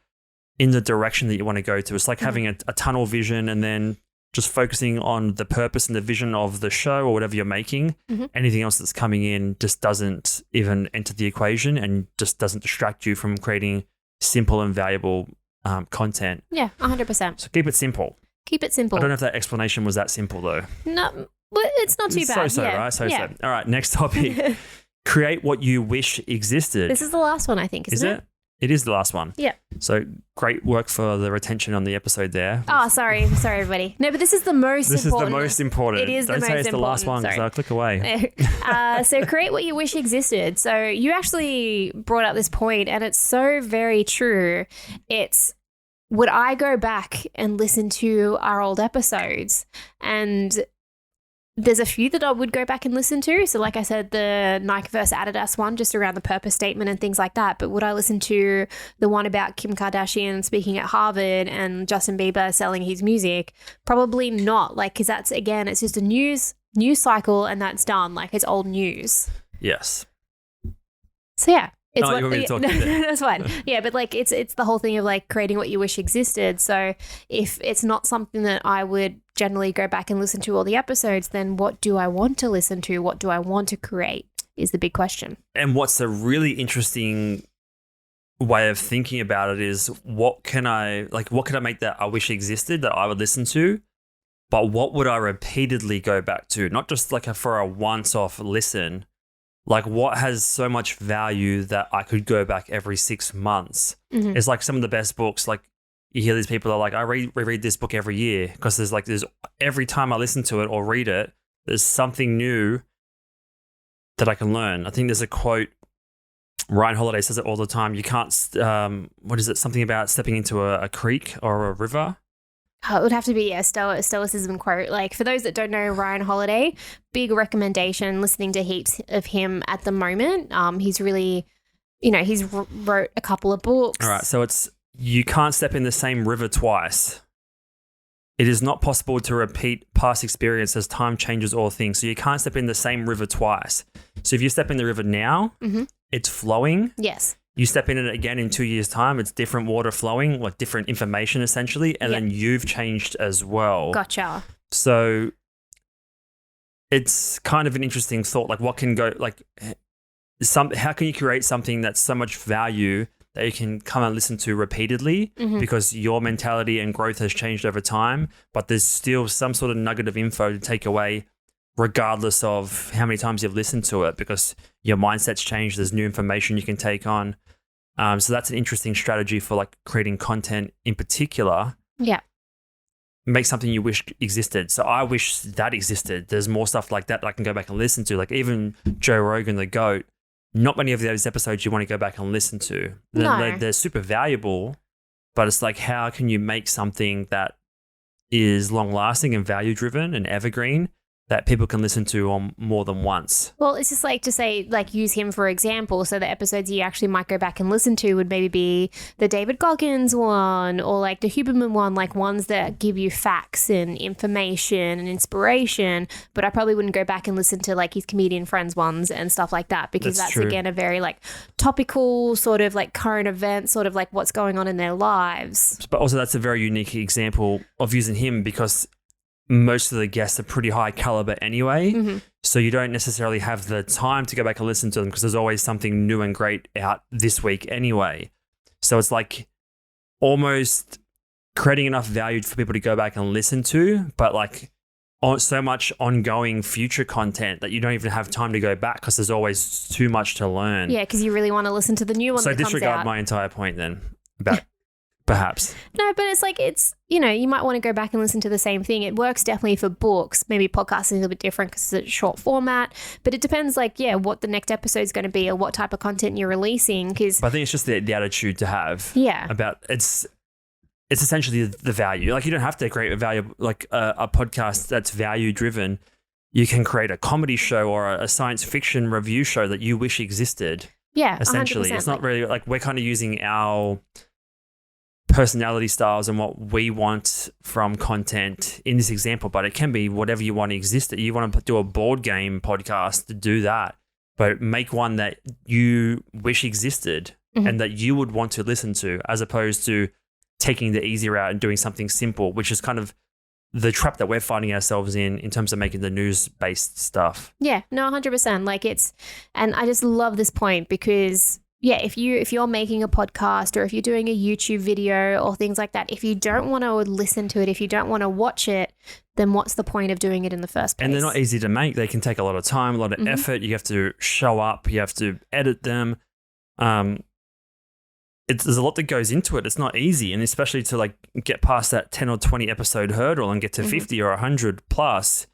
S1: in the direction that you want to go to. It's like having a tunnel vision and then just focusing on the purpose and the vision of the show or whatever you're making. Anything else that's coming in just doesn't even enter the equation and just doesn't distract you from creating simple and valuable content.
S2: Yeah, 100%.
S1: So keep it simple.
S2: Keep it simple.
S1: I don't know if that explanation was that simple though.
S2: No, but it's not too bad.
S1: So,
S2: yeah.
S1: right? So. All right, next topic. Create what you wish existed.
S2: This is the last one, I think, isn't it?
S1: It is the last one.
S2: Yeah.
S1: So great work for the retention on the episode there.
S2: Oh, sorry, everybody. No, but this is the most important.
S1: This is the most important.
S2: It is
S1: Don't
S2: the most important.
S1: say it's the last one because I'll click away.
S2: So create what you wish existed. So you actually brought up this point and it's so very true. Would I go back and listen to our old episodes? And there's a few that I would go back and listen to. So like I said, the Nike versus Adidas one, just around the purpose statement and things like that. But would I listen to the one about Kim Kardashian speaking at Harvard and Justin Bieber selling his music? Probably not. Like, because that's, again, it's just a news cycle and that's done. Like, it's old news.
S1: Yes.
S2: So yeah.
S1: You want me to talk
S2: that's fine. Yeah, but like it's the whole thing of like creating what you wish existed. So if it's not something that I would generally go back and listen to all the episodes, then what do I want to listen to? What do I want to create is the big question.
S1: And what's a really interesting way of thinking about it is what can I make that I wish existed that I would listen to, but what would I repeatedly go back to? Not just like for a once-off listen. Like what has so much value that I could go back every 6 months? It's like some of the best books. Like you hear these people are like, I reread this book every year because there's every time I listen to it or read it, there's something new that I can learn. I think there's a quote, Ryan Holiday says it all the time. You can't, what is it? Something about stepping into a creek or a river.
S2: Oh, it would have to be a stoicism quote. Like for those that don't know Ryan Holiday, big recommendation, listening to heaps of him at the moment. He's really, he's wrote a couple of books.
S1: All right. So you can't step in the same river twice. It is not possible to repeat past experience as time changes all things. So you can't step in the same river twice. So if you step in the river now, it's flowing.
S2: Yes.
S1: You step in it again in 2 years' time, it's different water flowing, like different information essentially, and then you've changed as well.
S2: Gotcha.
S1: So it's kind of an interesting thought, like what can go, like how can you create something that's so much value that you can come and listen to repeatedly because your mentality and growth has changed over time, but there's still some sort of nugget of info to take away regardless of how many times you've listened to it, because your mindset's changed. There's new information you can take on. So that's an interesting strategy for like creating content in particular.
S2: Yeah.
S1: Make something you wish existed. So I wish that existed. There's more stuff like that I can go back and listen to. Like even Joe Rogan, the GOAT, not many of those episodes you want to go back and listen to. They're super valuable, but it's like, how can you make something that is long lasting and value driven and evergreen that people can listen to on more than once?
S2: Well, it's just like to say, like, use him for example. So the episodes you actually might go back and listen to would maybe be the David Goggins one or like the Huberman one, like ones that give you facts and information and inspiration. But I probably wouldn't go back and listen to like his comedian friends ones and stuff like that, because that's again a very like topical sort of like current event, sort of like what's going on in their lives.
S1: But also that's a very unique example of using him because most of the guests are pretty high caliber anyway. So you don't necessarily have the time to go back and listen to them because there's always something new and great out this week anyway. So it's like almost creating enough value for people to go back and listen to, but like so much ongoing future content that you don't even have time to go back because there's always too much to learn.
S2: Yeah, because you really want to listen to the new one that comes out. So
S1: disregard my entire point then about perhaps.
S2: No, but it's like, it's, you know, you might want to go back and listen to the same thing. It works definitely for books. Maybe podcasting is a little bit different because it's a short format, but it depends like, yeah, what the next episode is going to be or what type of content you're releasing. Because
S1: I think it's just the attitude to have.
S2: Yeah.
S1: About it's essentially the value. Like you don't have to create a value, like a podcast that's value driven. You can create a comedy show or a science fiction review show that you wish existed.
S2: Yeah.
S1: Essentially.
S2: 100%.
S1: It's not really like we're kind of using our personality styles and what we want from content in this example, but it can be whatever you want to exist at. You want to do a board game podcast, to do that, but make one that you wish existed and that you would want to listen to, as opposed to taking the easy route and doing something simple, which is kind of the trap that we're finding ourselves in terms of making the news-based stuff.
S2: Yeah, no, 100%. Like and I just love this point because yeah, if you're making a podcast or if you're doing a YouTube video or things like that, if you don't want to listen to it, if you don't want to watch it, then what's the point of doing it in the first place?
S1: And they're not easy to make. They can take a lot of time, a lot of effort. You have to show up. You have to edit them. There's a lot that goes into it. It's not easy. And especially to like get past that 10 or 20 episode hurdle and get to 50 or 100 plus,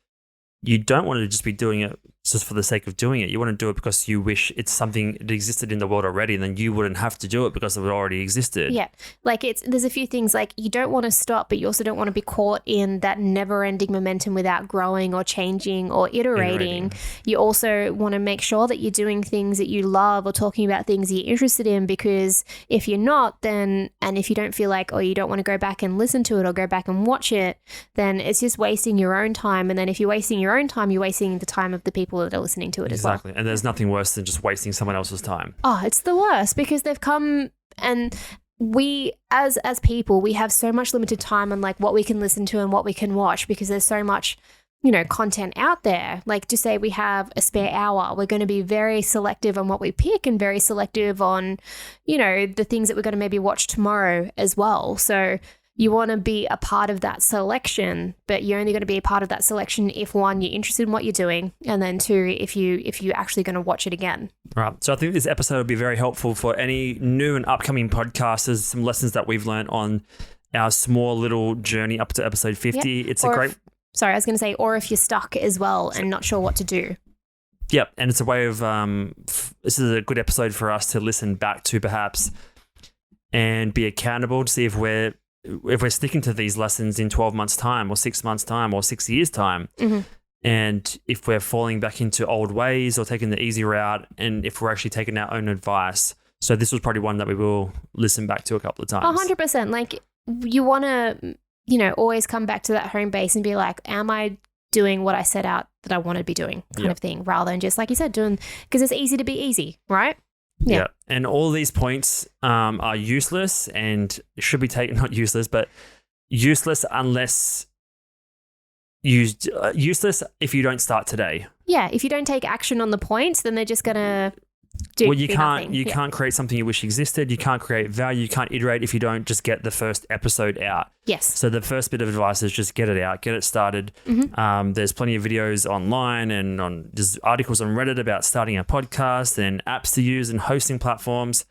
S1: you don't want to just be doing it just for the sake of doing it. You want to do it because you wish it's something that existed in the world already, and then you wouldn't have to do it because it already existed. Yeah.
S2: Like there's a few things like you don't want to stop, but you also don't want to be caught in that never ending momentum without growing or changing or iterating. You also want to make sure that you're doing things that you love or talking about things you're interested in, because if you're not, then, and if you don't feel like, or you don't want to go back and listen to it or go back and watch it, then it's just wasting your own time. And then if you're wasting your own time, you're wasting the time of the people that are listening to it as well.
S1: Exactly. And there's nothing worse than just wasting someone else's time.
S2: Oh, it's the worst, because they've come, and we as people, we have so much limited time on like what we can listen to and what we can watch, because there's so much, you know, content out there. Like, to say we have a spare hour, we're going to be very selective on what we pick and very selective on, you know, the things that we're going to maybe watch tomorrow as well. So you want to be a part of that selection, but you're only going to be a part of that selection if, one, you're interested in what you're doing, and then two, if you're actually going to watch it again.
S1: Right. So I think this episode will be very helpful for any new and upcoming podcasters. Some lessons that we've learned on our small little journey up to episode 50. Yep. It's or a great...
S2: Sorry, I was going to say, or if you're stuck as well and not sure what to do.
S1: Yep. And it's a way of... this is a good episode for us to listen back to, perhaps, and be accountable to see if we're sticking to these lessons in 12 months' time or 6 months' time or 6 years' time. And if we're falling back into old ways or taking the easy route, and if we're actually taking our own advice. So this was probably one that we will listen back to a couple of times.
S2: 100%. Like, you want to, you know, always come back to that home base and be like, am I doing what I set out that I want to be doing kind of thing, rather than just, like you said, doing, because it's easy to be easy, right? Yeah.
S1: And all these points are useless and should be taken, not useless, but useless unless useless if you don't start today.
S2: Yeah. If you don't take action on the points, then they're just going to
S1: Well, you can't create something you wish existed. You can't create value. You can't iterate if you don't just get the first episode out.
S2: Yes.
S1: So the first bit of advice is just get it out, get it started. There's plenty of videos online and there's articles on Reddit about starting a podcast and apps to use and hosting platforms.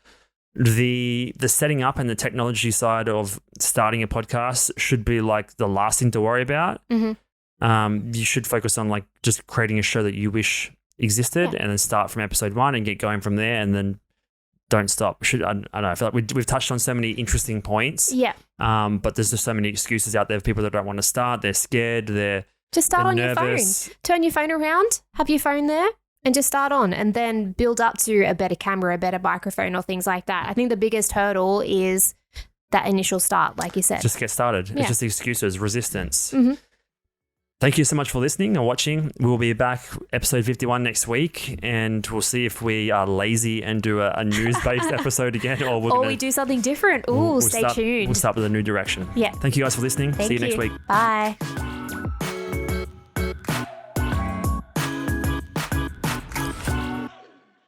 S1: The setting up and the technology side of starting a podcast should be like the last thing to worry about. You should focus on like just creating a show that you wish existed and then start from episode 1 and get going from there and then don't stop. I don't know. I feel like we've touched on so many interesting points.
S2: Yeah.
S1: But there's just so many excuses out there for people that don't want to start. They're scared.
S2: Just start on
S1: nervous.
S2: your phone. Turn your phone around, have your phone there and just start on and then build up to a better camera, a better microphone or things like that. I think the biggest hurdle is that initial start, like you said.
S1: Just get started. It's just excuses, resistance.
S2: Mm-hmm.
S1: Thank you so much for listening or watching. We'll be back episode 51 next week and we'll see if we are lazy and do a news-based episode again or
S2: we do something different. Stay tuned.
S1: We'll start with a new direction.
S2: Yeah.
S1: Thank you guys for listening. See you next week.
S2: Bye.